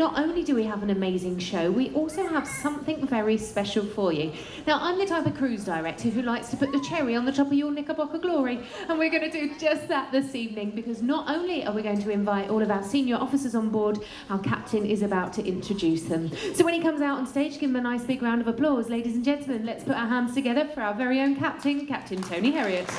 not only do we have an amazing show, we also have something very special for you. Now, I'm the type of cruise director who likes to put the cherry on the top of your Knickerbocker glory, and we're going to do just that this evening, because not only are we going to invite all of our senior officers on board, our captain is about to introduce them. So when he comes out on stage, give him a nice big round of applause. Ladies and gentlemen, let's put our hands together for our very own captain, Captain Tony Herriot.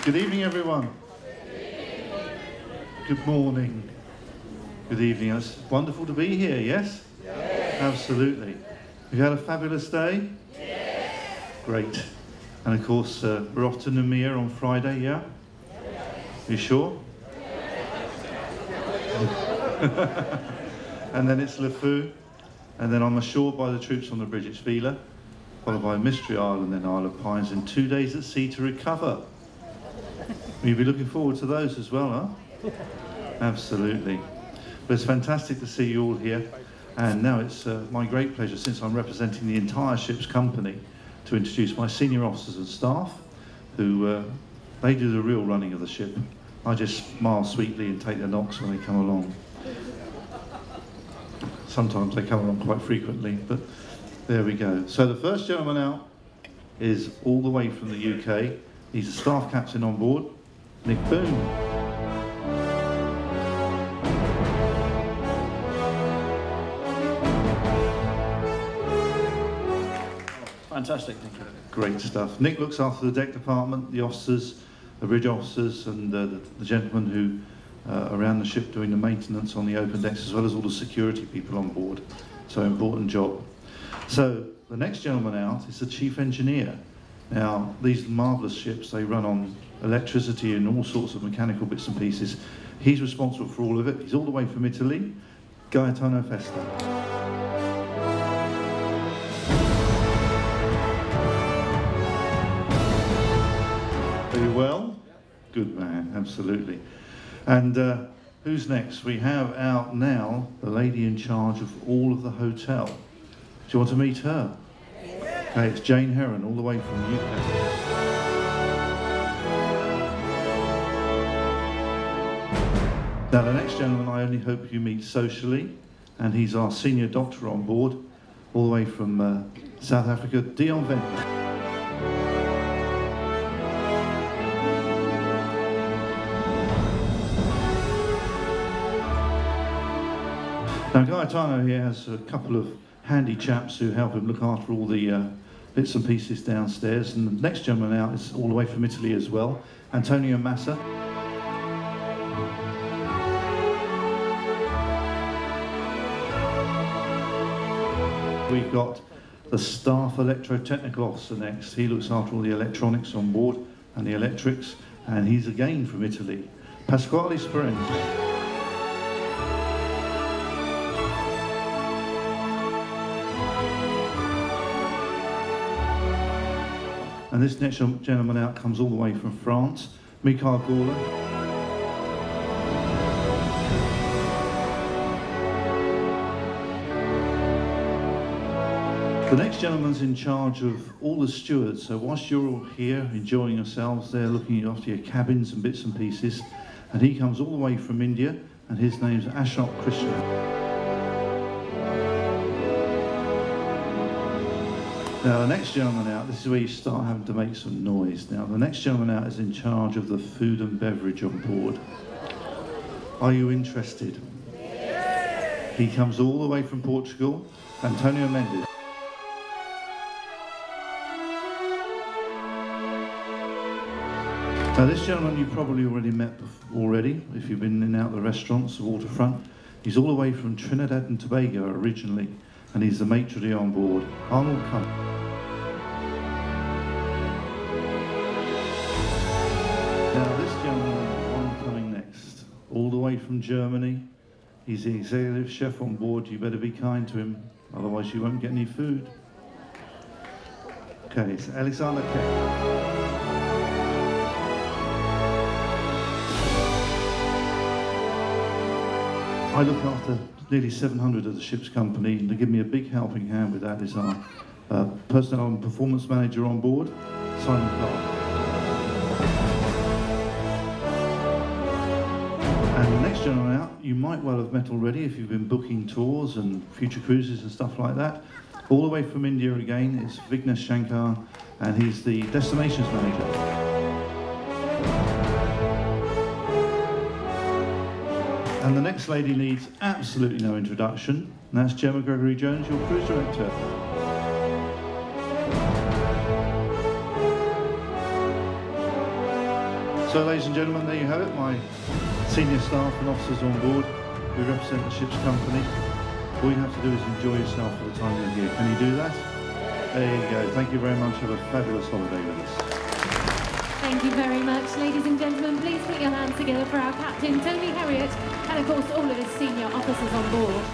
Good evening, everyone. Good morning. Good evening. It's wonderful to be here, yes? Yes. Absolutely. Have you had a fabulous day? Yes. Great. And of course, we're off to Namibia on Friday, yeah? Yes. You sure? Yes. And then it's LeFou, and then I'm assured by the troops on the British Vela, followed by Mystery Island, then Isle of Pines, and 2 days at sea to recover. You'll be looking forward to those as well, huh? Absolutely. But it's fantastic to see you all here. And now it's my great pleasure, since I'm representing the entire ship's company, to introduce my senior officers and staff, who they do the real running of the ship. I just smile sweetly and take the knocks when they come along. Sometimes they come along quite frequently, but there we go. So the first gentleman out is all the way from the UK. He's a staff captain on board, Nick Boone. Fantastic, thank you. Great stuff. Nick looks after the deck department, the officers, the bridge officers, and the gentlemen who are around the ship doing the maintenance on the open decks, as well as all the security people on board. So important job. So the next gentleman out is the chief engineer. Now, these marvellous ships, they run on electricity and all sorts of mechanical bits and pieces. He's responsible for all of it. He's all the way from Italy, Gaetano Festa. Are you well? Good man, absolutely. And who's next? We have out now the lady in charge of all of the hotel. Do you want to meet her? Okay, it's Jane Heron, all the way from the UK. Now the next gentleman I only hope you meet socially, and he's our senior doctor on board, all the way from South Africa, Dion Venter. Now Gaetano here has a couple of handy chaps who help him look after all the bits and pieces downstairs, and the next gentleman out is all the way from Italy as well, Antonio Massa. We've got the staff electrotechnical officer next. He looks after all the electronics on board and the electrics, and he's again from Italy, Pasquale Sperenzi. And this next gentleman out comes all the way from France, Mikhail Gorla. The next gentleman's in charge of all the stewards, so whilst you're all here enjoying yourselves, they're looking after your cabins and bits and pieces, and he comes all the way from India, and his name's Ashok Krishna. Now the next gentleman out, this is where you start having to make some noise. Now the next gentleman out is in charge of the food and beverage on board. Are you interested? Yes. He comes all the way from Portugal, Antonio Mendes. Now this gentleman you've probably already met already, if you've been in and out the restaurants, the waterfront. He's all the way from Trinidad and Tobago originally, and he's the maitre d' on board, Arnold Cummings. Now this gentleman, the one coming next, all the way from Germany. He's the executive chef on board. You better be kind to him, otherwise you won't get any food. Okay, it's Alexander Keck. I look after nearly 700 of the ship's company, and to give me a big helping hand with that is our personnel and performance manager on board, Simon Clark. And the next gentleman out, you might well have met already if you've been booking tours and future cruises and stuff like that. All the way from India again is Vignesh Shankar, and he's the destinations manager. And the next lady needs absolutely no introduction, and that's Gemma Gregory-Jones, your cruise director. So ladies and gentlemen, there you have it, my senior staff and officers on board. We represent the ship's company. All you have to do is enjoy yourself for the time you're here. Can you do that? There you go. Thank you very much. Have a fabulous holiday with us. Thank you very much, ladies and gentlemen. Please put your hands together for our captain, Tony Herriot, and of course all of his senior officers on board.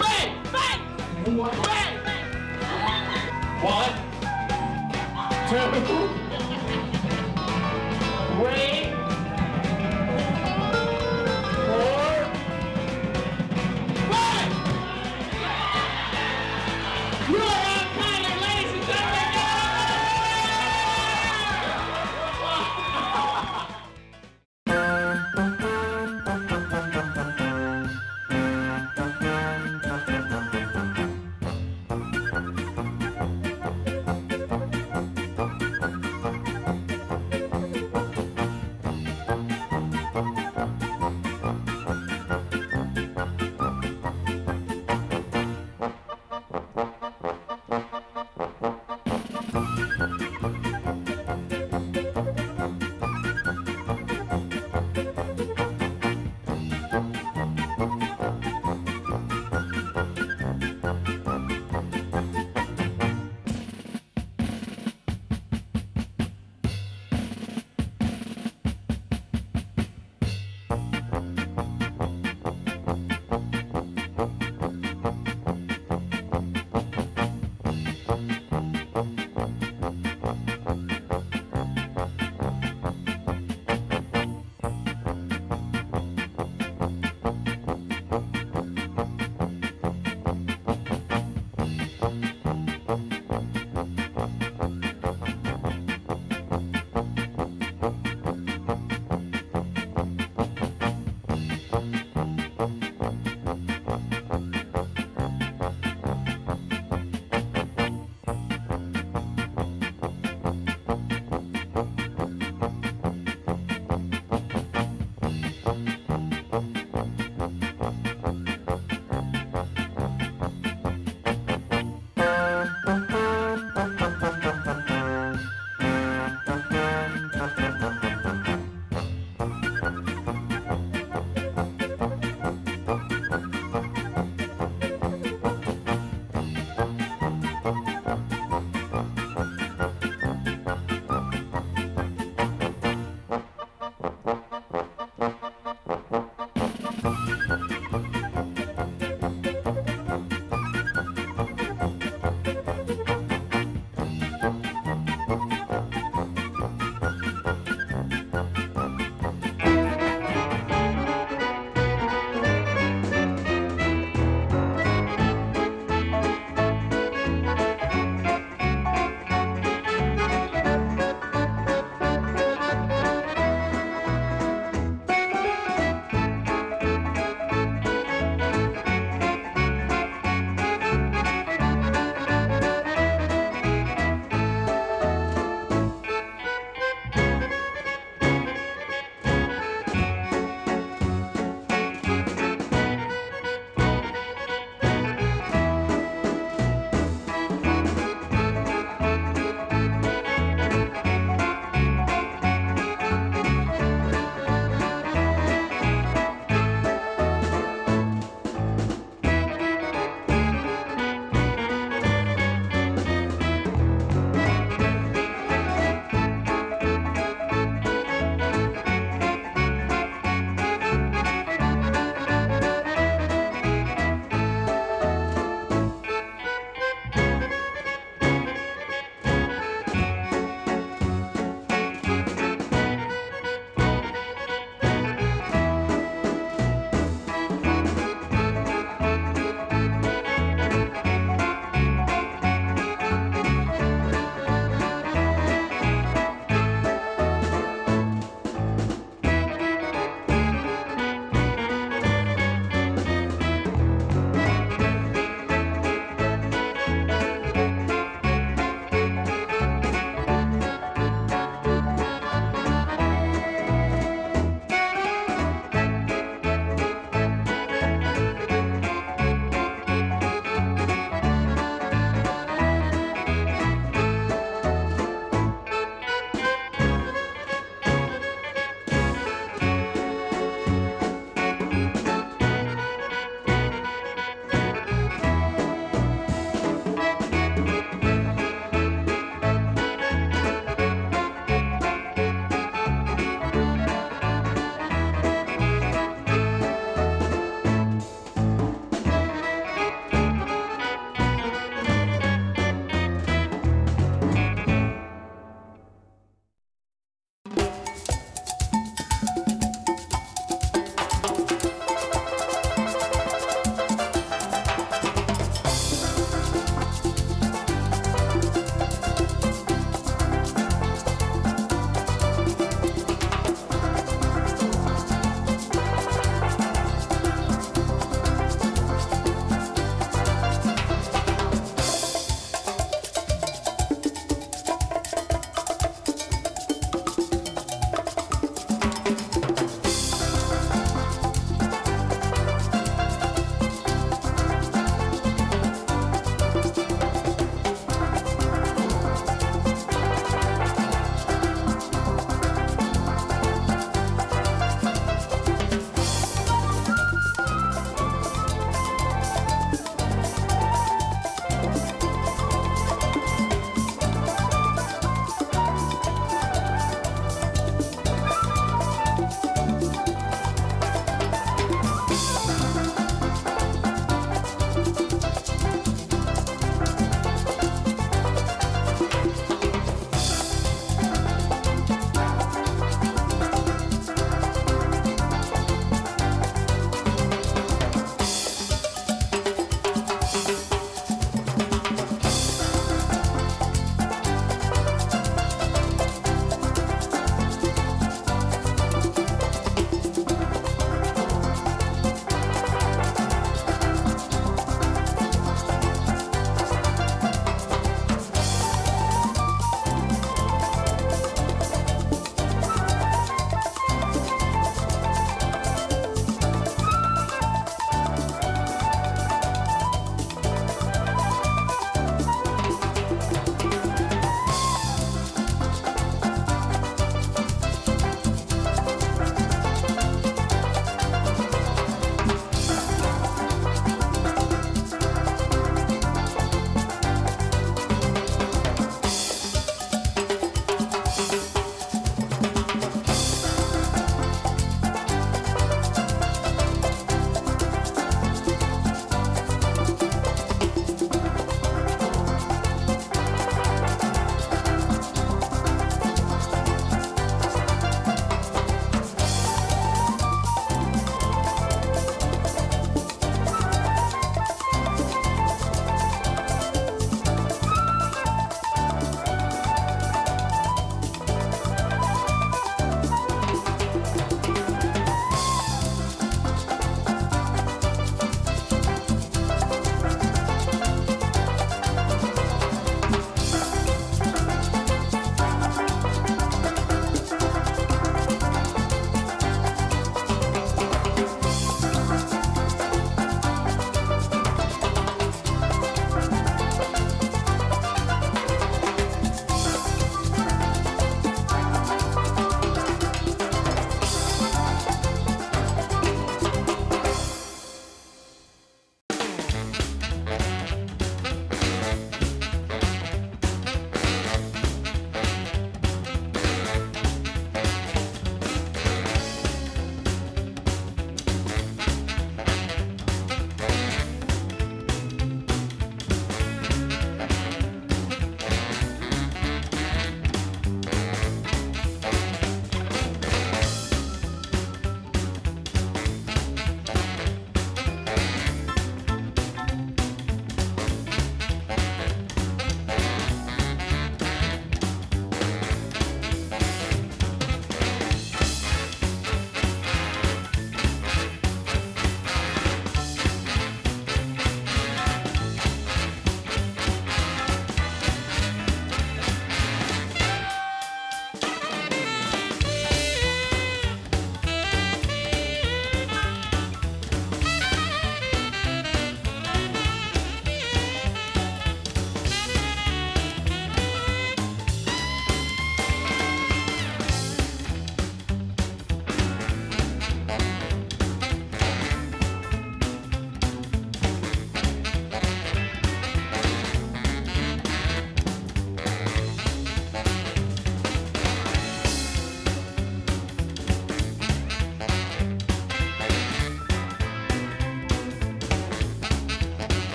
Bang! Bang! Bang! 1, 2,